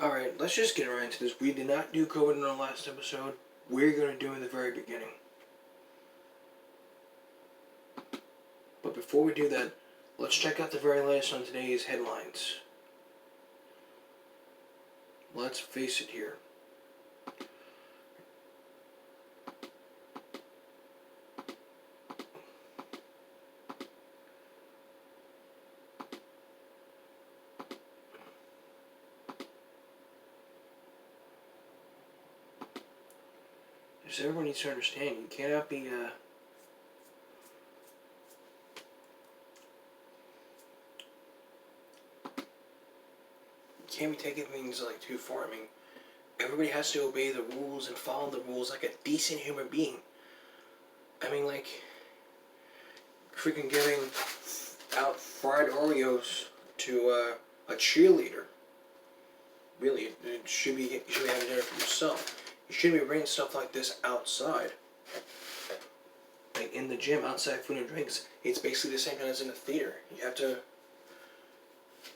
Alright, let's just get right into this. We did not do COVID in our last episode. We're going to do it in the very beginning. But before we do that, let's check out the very latest on today's headlines. Let's face it here. Just everyone needs to understand, you cannot be, you can't be taking things like too far. I mean, everybody has to obey the rules and follow the rules like a decent human being. I mean, like, freaking giving out fried Oreos to a cheerleader. Really, it should be, you should be having dinner for yourself. You shouldn't be bringing stuff like this outside. Like in the gym, outside food and drinks, it's basically the same thing as in the theater. You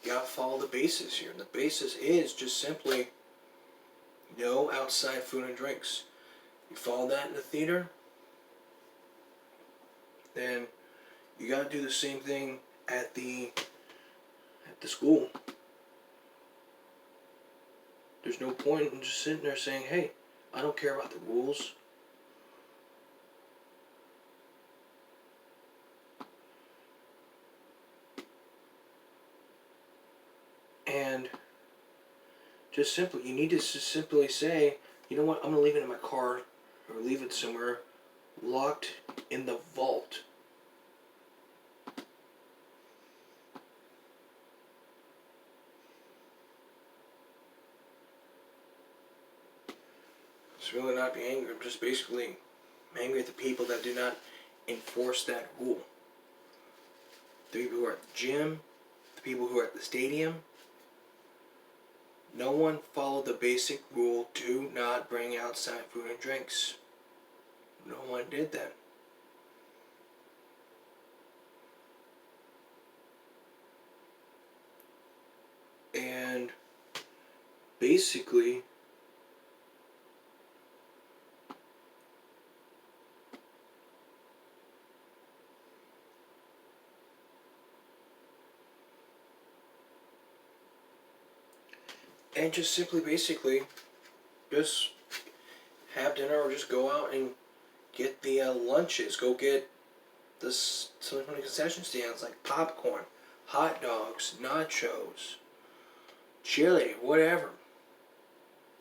gotta follow the basis here. And the basis is just simply no outside food and drinks. You follow that in the theater, then you gotta do the same thing at the school. There's no point in just sitting there saying, hey, I don't care about the rules. And just simply, you need to just simply say, you know what, I'm going to leave it in my car or leave it somewhere locked in the vault. It's really not be angry. I'm just basically angry at the people that do not enforce that rule. The people who are at the gym, the people who are at the stadium. No one followed the basic rule, do not bring outside food and drinks. No one did that. And basically, and just simply basically just have dinner or just go out and get the lunches. Go get some of the concession stands like popcorn, hot dogs, nachos, chili, whatever.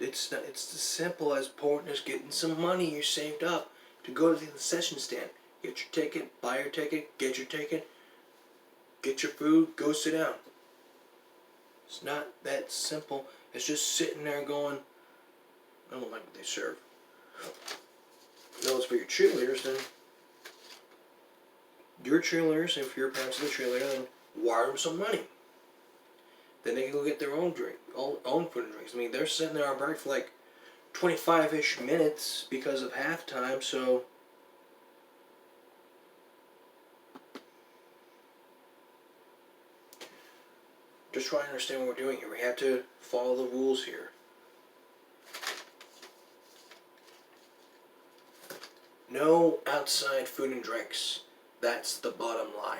It's as simple as important as getting some money you saved up to go to the concession stand. Get your ticket, buy your ticket, get your ticket, get your food, go sit down. It's not that simple. It's just sitting there going, I don't like what they serve. No, it's for your cheerleaders, then your cheerleaders, if your parents are the cheerleader, then wire them some money. Then they can go get their own drink, own food and drinks. I mean, they're sitting there on break for like 25-ish minutes because of halftime, so just trying to understand what we're doing here. We have to follow the rules here. No outside food and drinks. That's the bottom line.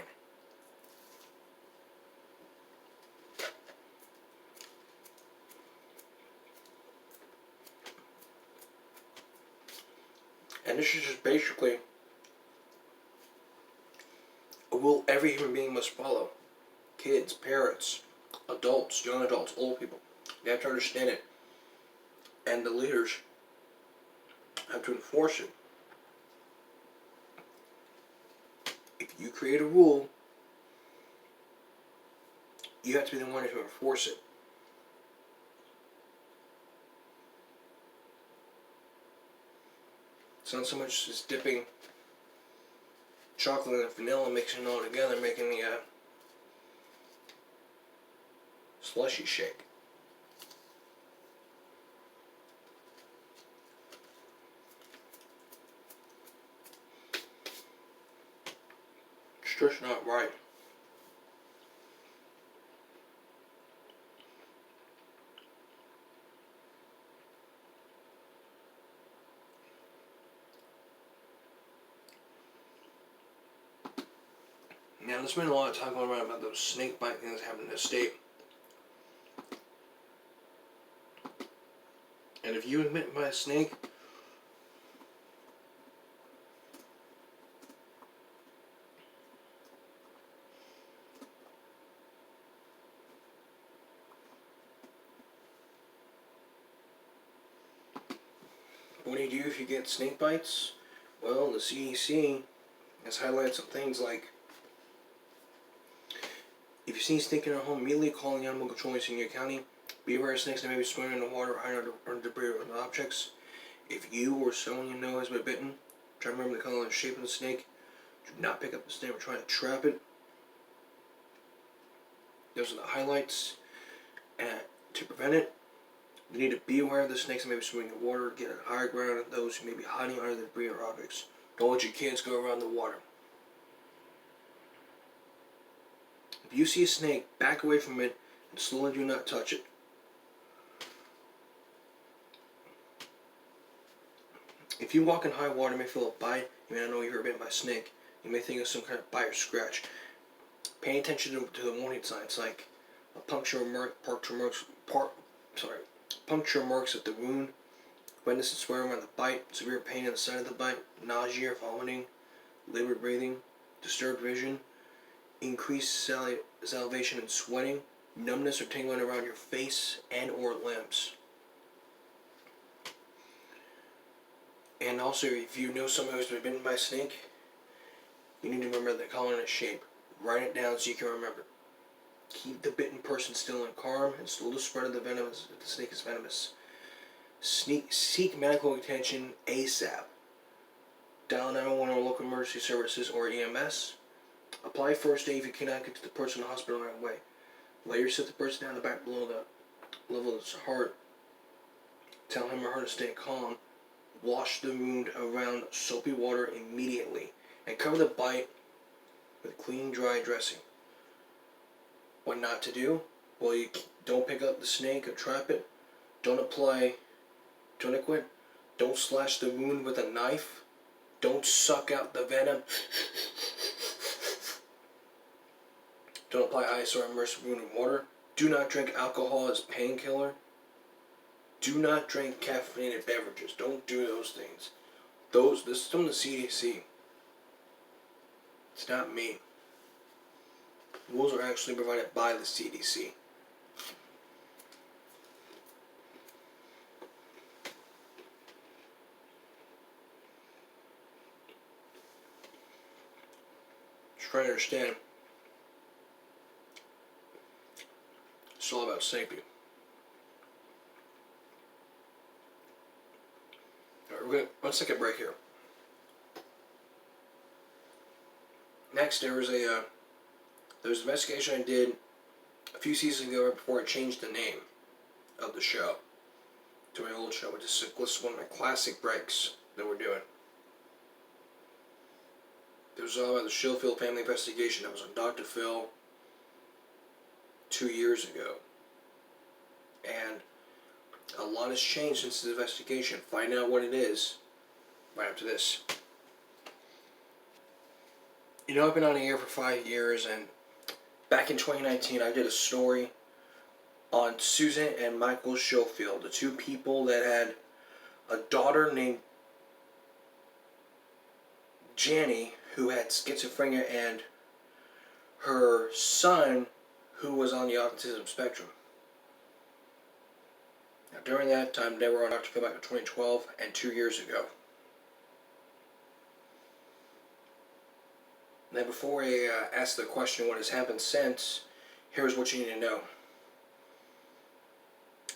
And this is just basically a rule every human being must follow. Kids, parents, adults, young adults, old people. You have to understand it. And the leaders have to enforce it. If you create a rule, you have to be the one to enforce it. It's not so much as dipping chocolate and vanilla, mixing it all together, making the slushy shake. It's just not right. Now, there's been a lot of talk going around about those snake bite things happening in the state. And if you get bitten by a snake, what do you do if you get snake bites? Well, the CDC has highlighted some things like, if you see a snake in your home, immediately call the animal control agency in your county. Be aware of snakes that may be swimming in the water or hiding under debris or other objects. If you or someone you know has been bitten, try to remember the color and shape of the snake. Do not pick up the snake or try to trap it. Those are the highlights. And to prevent it, you need to be aware of the snakes that may be swimming in the water, get on higher ground, and those who may be hiding under the debris or objects. Don't let your kids go around the water. If you see a snake, back away from it and slowly do not touch it. If you walk in high water, you may feel a bite. You may not know you're bitten by a snake. You may think of some kind of bite or scratch. Pay attention to the warning signs like a puncture marks at the wound, redness and swelling around the bite, severe pain in the side of the bite, nausea or vomiting, labored breathing, disturbed vision, increased salivation and sweating, numbness or tingling around your face and or limbs. And also, if you know someone who's been bitten by a snake, you need to remember the color and its shape. Write it down so you can remember. Keep the bitten person still and calm and slow the spread of the venom if the snake is venomous. Seek medical attention ASAP. Dial 911 or local emergency services or EMS. Apply first aid if you cannot get to the person in the hospital right away. Later sit the person down the back below the level of his heart. Tell him or her to stay calm. Wash the wound around soapy water immediately and cover the bite with clean, dry dressing. What not to do? Well, you don't pick up the snake or trap it. Don't apply tourniquet. Don't slash the wound with a knife. Don't suck out the venom. Don't apply ice or immerse the wound in water. Do not drink alcohol as painkiller. Do not drink caffeinated beverages. Don't do those things. This is from the CDC. It's not me. Rules are actually provided by the CDC. Just trying to understand. It's all about safety. Alright, let's take a break here. Next, there was an investigation I did a few seasons ago right before I changed the name of the show to my old show, which is one of my classic breaks that we're doing. It was all about the Shieldfield family investigation that was on Dr. Phil 2 years ago. And a lot has changed since the investigation. Find out what it is right after this. You know, I've been on the air for 5 years, and back in 2019, I did a story on Susan and Michael Shieldfield, the two people that had a daughter named Janny who had schizophrenia and her son who was on the autism spectrum. Now, during that time, they were on Dr. Phil back in 2012 and 2 years ago. Now, before I ask the question what has happened since, here's what you need to know.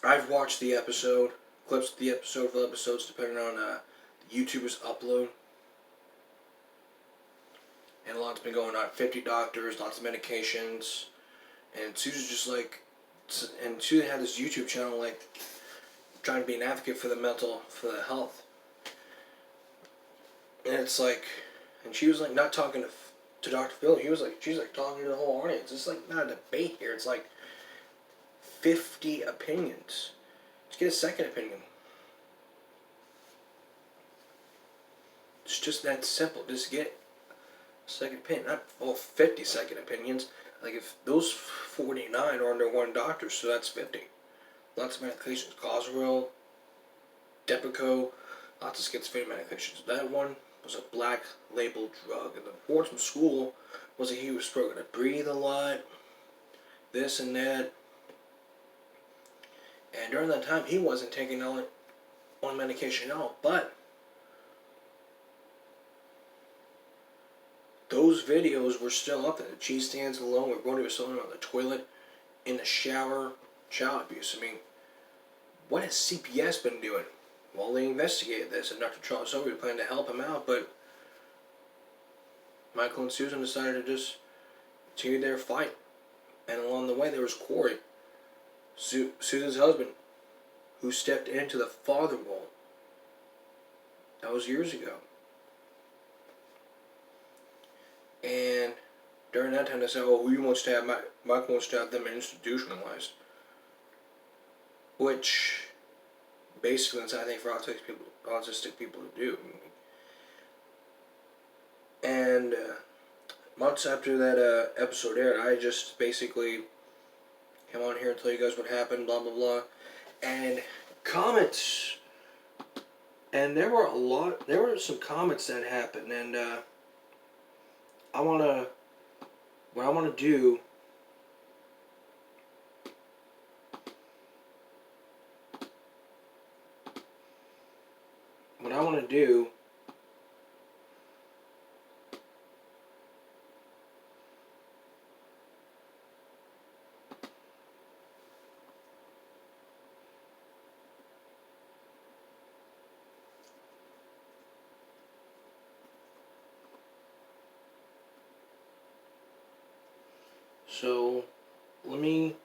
I've watched the episode, clips of the episode, full episodes, depending on the YouTuber's upload. And a lot's been going on. 50 doctors, lots of medications. And Susan's just like, and Susan had this YouTube channel like trying to be an advocate for the health. And it's like, and she was like not talking to Dr. Phil. She's like talking to the whole audience. It's like not a debate here. It's like 50 opinions. Let's get a second opinion. It's just that simple. Just get second opinion, not all 50 second opinions. Like if those 49 are under one doctor, so that's 50. Lots of medications, Coswell, Depakote, lots of schizophrenia medications. That one was a black label drug, and the report from school was that he was struggling to breathe a lot, this and that. And during that time, he wasn't taking on medication at all. But those videos were still up there. The cheese stands alone, where Brody was selling on the toilet, in the shower, child abuse. I mean, what has CPS been doing? Well, they investigated this, and Dr. Charles Sobey planned to help him out, but Michael and Susan decided to just continue their fight. And along the way, there was Corey, Susan's husband, who stepped into the father role. That was years ago. And during that time, they said, "Oh, Michael wants to have them institutionalized," which basically is, I think, for autistic people to do. And months after that episode aired, I just basically came on here and tell you guys what happened, blah blah blah, and comments. And there were some comments that happened, and what I want to do so let me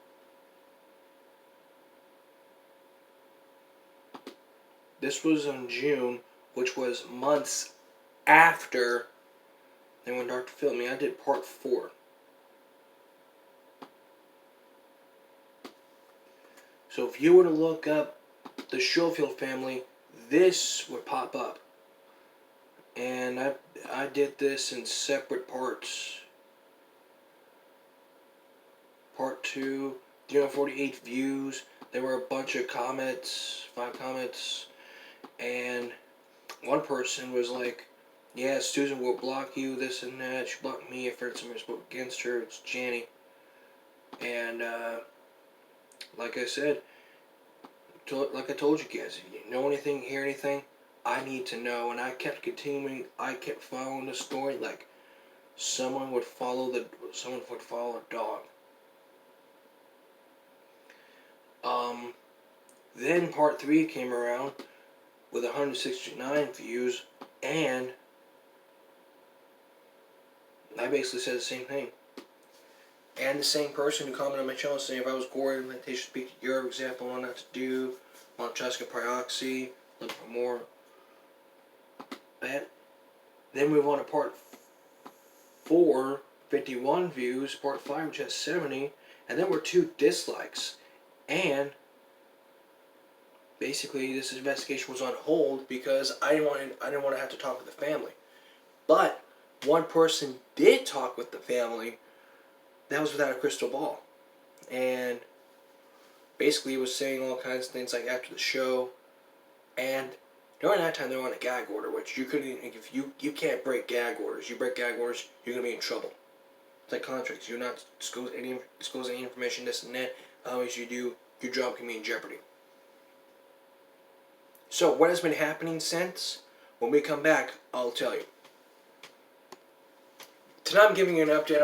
this was in June, which was months after they went dark to film me. I did part 4. So if you were to look up the Shieldfield family, this would pop up. And I did this in separate parts. Part 2, 348 views. There were a bunch of comments, 5 comments. And one person was like, "Yeah, Susan will block you, this and that. She blocked me if somebody spoke against her. It's Janny." And like I said, like I told you guys, if you know anything, hear anything, I need to know. And I kept continuing. I kept following the story like someone would follow a dog. Then part 3 came around with 169 views, and I basically said the same thing. And the same person who commented on my channel saying if I was Gordon, that they should speak to your example on what to do, on Cheska Prioxy, look for more. And then we went to part 4, 51 views, part 5, which has 70, and then were 2 dislikes. And basically, this investigation was on hold because I didn't want to have to talk with the family. But one person did talk with the family. That was without a crystal ball, and basically he was saying all kinds of things like after the show. And during that time, they were on a gag order, which you couldn't. If you can't break gag orders. You break gag orders, you're gonna be in trouble. It's like contracts. You're not disclose any information, this and that. Otherwise, you do, your job can be in jeopardy. So what has been happening since? When we come back, I'll tell you. Tonight I'm giving you an update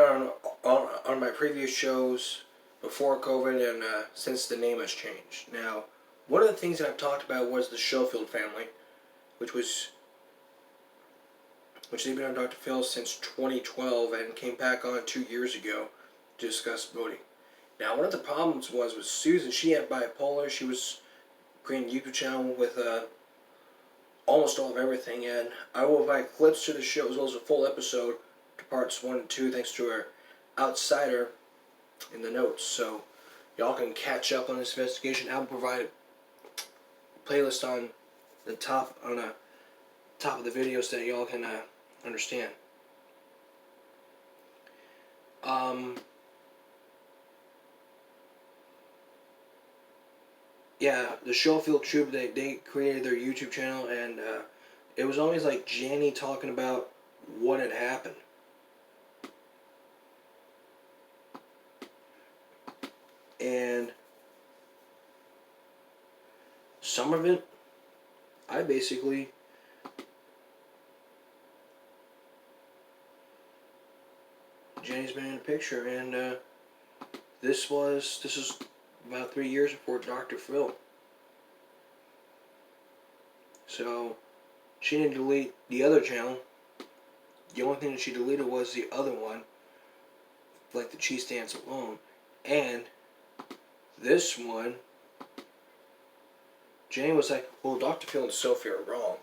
on my previous shows before COVID and since the name has changed. Now, one of the things that I've talked about was the Shieldfield family, which they've been on Dr. Phil since 2012 and came back on 2 years ago to discuss voting. Now, one of the problems was with Susan. She had bipolar. She was creating a YouTube channel with almost all of everything, and I will provide clips to the show as well as a full episode to parts 1 and 2 thanks to our outsider in the notes, so y'all can catch up on this investigation. I'll provide a playlist on the top of the videos that y'all can understand. Yeah, the Shieldfield Troop, they created their YouTube channel, and it was always like Jenny talking about what had happened. And some of it, I basically Jenny's been in the picture, and this is about 3 years before Dr. Phil. So she didn't delete the other channel. The only thing that she deleted was the other one, like the cheese dance alone. And this one, Jenny was like, well, Dr. Phil and Sophie are wrong.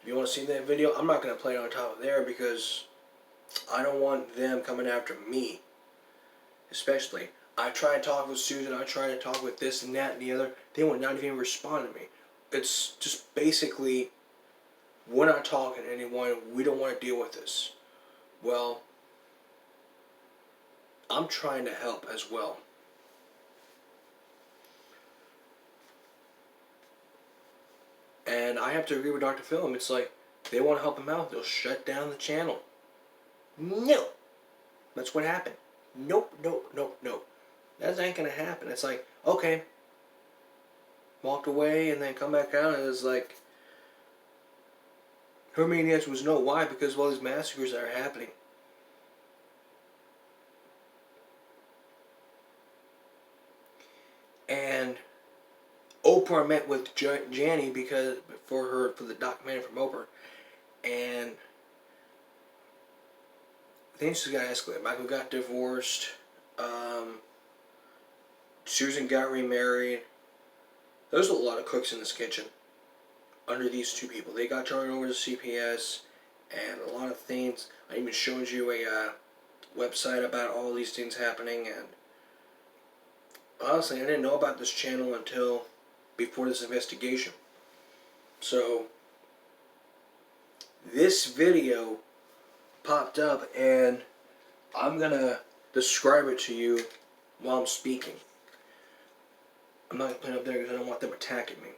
If you want to see that video, I'm not going to play it on top of there because I don't want them coming after me. Especially, I tried to talk with Susan, I tried to talk with this and that and the other. They would not even respond to me. It's just basically, we're not talking to anyone, we don't want to deal with this. Well, I'm trying to help as well. And I have to agree with Dr. Phil. It's like, they want to help him out, they'll shut down the channel. No! That's what happened. Nope, nope, nope, nope. That ain't gonna happen. It's like, okay. Walked away and then come back out, and it's like, her main answer was no. Why? Because of all these massacres that are happening. And Oprah met with Janny because for the documentary from Oprah, and things just got escalated. Michael got divorced. Susan got remarried. There's a lot of cooks in this kitchen under these two people. They got turned over to CPS, and a lot of things. I even showed you a website about all these things happening, and honestly, I didn't know about this channel until before this investigation. So, this video popped up, and I'm gonna describe it to you while I'm speaking. I'm not gonna put it up there because I don't want them attacking me.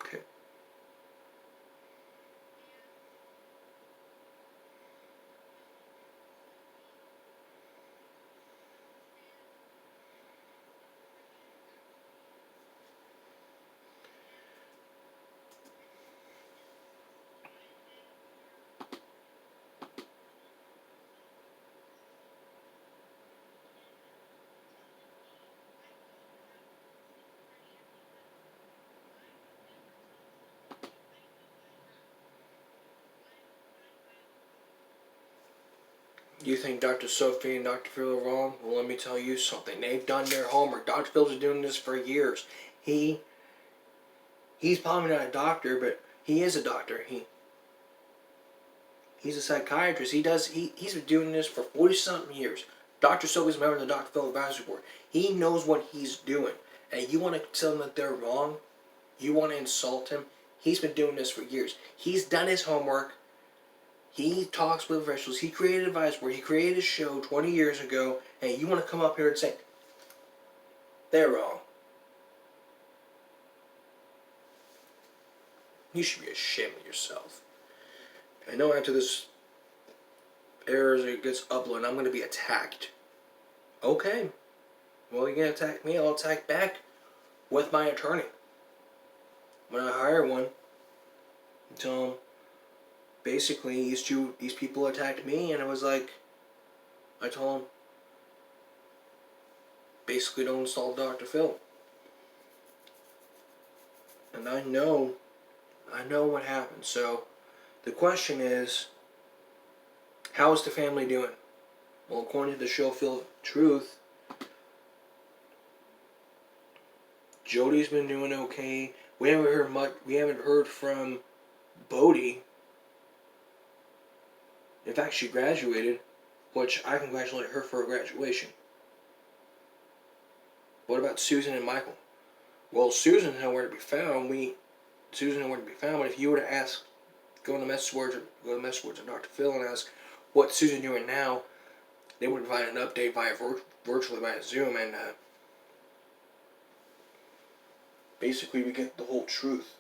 Okay. You think Dr. Sophie and Dr. Phil are wrong? Well, let me tell you something. They've done their homework. Dr. Phil's been doing this for years. He's probably not a doctor, but he is a doctor. He's a psychiatrist. He's been doing this for 40-something years. Dr. Sophie's a member of the Dr. Phil Advisory Board. He knows what he's doing. And you want to tell him that they're wrong? You want to insult him? He's been doing this for years. He's done his homework. He talks with professionals. He created an advice board. He created a show 20 years ago. And you want to come up here and say, they're wrong. You should be ashamed of yourself. I know after this airs, it gets uploaded, I'm going to be attacked. Okay. Well, you're going to attack me, I'll attack back with my attorney. When I hire one, tell them, basically, these people attacked me, and it was like, I told them, basically don't insult Dr. Phil. And I know what happened. So, the question is, how is the family doing? Well, according to the Shieldfield Truth, Jody's been doing okay. We haven't heard much. We haven't heard from Bodie. In fact, she graduated. which I congratulate her for her graduation. What about Susan and Michael? Well, Susan had nowhere to be found. But if you were to ask, go to the message boards of Dr. Phil and ask what Susan doing now, they would provide an update virtually via Zoom, and basically we get the whole truth.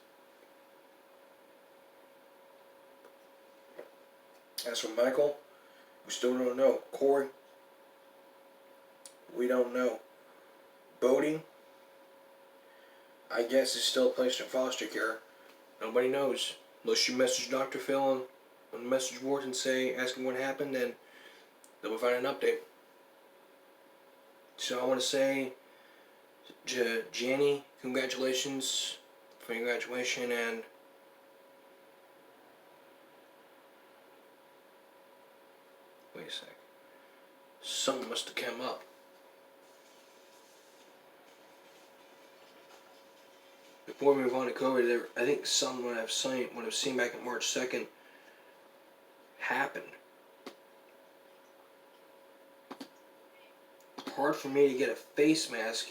As for Michael, we still don't know. Corey, we don't know. Bodie, I guess, is still placed in foster care. Nobody knows. Unless you message Dr. Phil on the message board and ask him what happened, then they'll provide an update. So I want to say, Jenny, congratulations for your graduation, and wait a sec. Something must have come up. Before we move on to COVID, I think something what I've seen back on March 2nd happened. It's hard for me to get a face mask.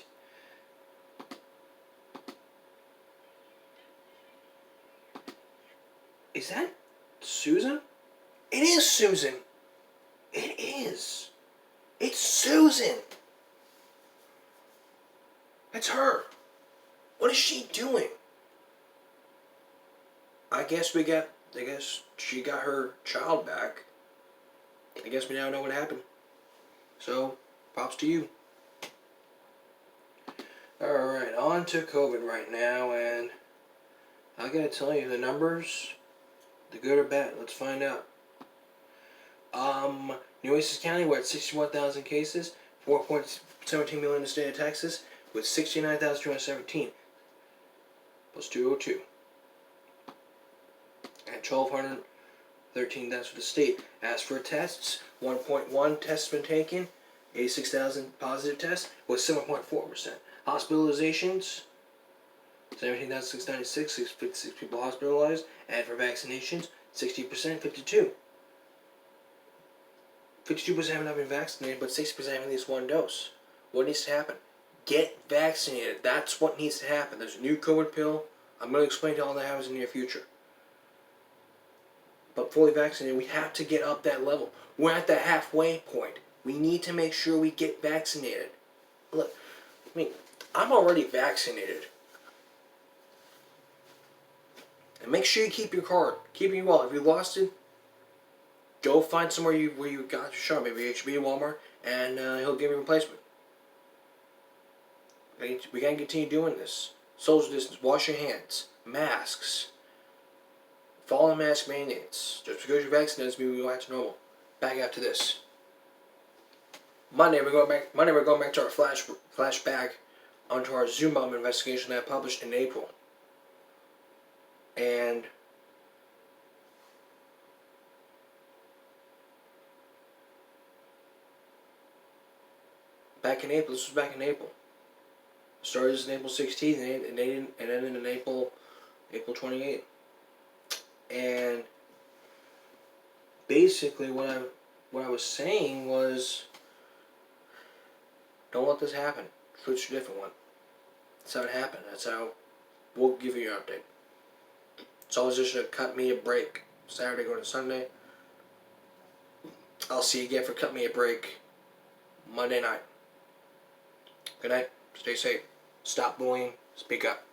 Is that Susan? It is Susan. It is. It's Susan. That's her. What is she doing? I guess she got her child back. I guess we now know what happened. So, props to you. Alright, on to COVID right now, and I gotta tell you, the numbers, the good or bad, let's find out. Nueces County, we're at 61,000 cases, 4.17 million in the state of Texas, with 69,217. Plus 202. At 1,213 deaths for the state. As for tests, 1.1 tests been taken, 86,000 positive tests, with 7.4%. Hospitalizations, 17,696, 56 people hospitalized. And for vaccinations, 60%, 52. 52% have not been vaccinated, but 60% have at least one dose. What needs to happen? Get vaccinated. That's what needs to happen. There's a new COVID pill. I'm going to explain to all that happens in the near future. But fully vaccinated, we have to get up that level. We're at the halfway point. We need to make sure we get vaccinated. Look, I'm already vaccinated. And make sure you keep your card. Keep your wallet. If you lost it, go find somewhere where you got your shot. Maybe HB, Walmart, and he'll give you a replacement. We gotta continue doing this. Social distance, wash your hands, masks, follow mask mandates. Just because you're vaccinated doesn't mean we go back to normal. Back after this. Monday we're going back to our flashback onto our Zoom bomb investigation that I published in April. And this was back in April. Started as in April 16th and ended in April 28th. And basically what I was saying was, don't let this happen. Switch to a different one. That's how it happened. That's how we'll give you an update. It's always just to cut me a break. Saturday going to Sunday. I'll see you again for Cut Me a Break Monday night. Good night. Stay safe. Stop bullying. Speak up.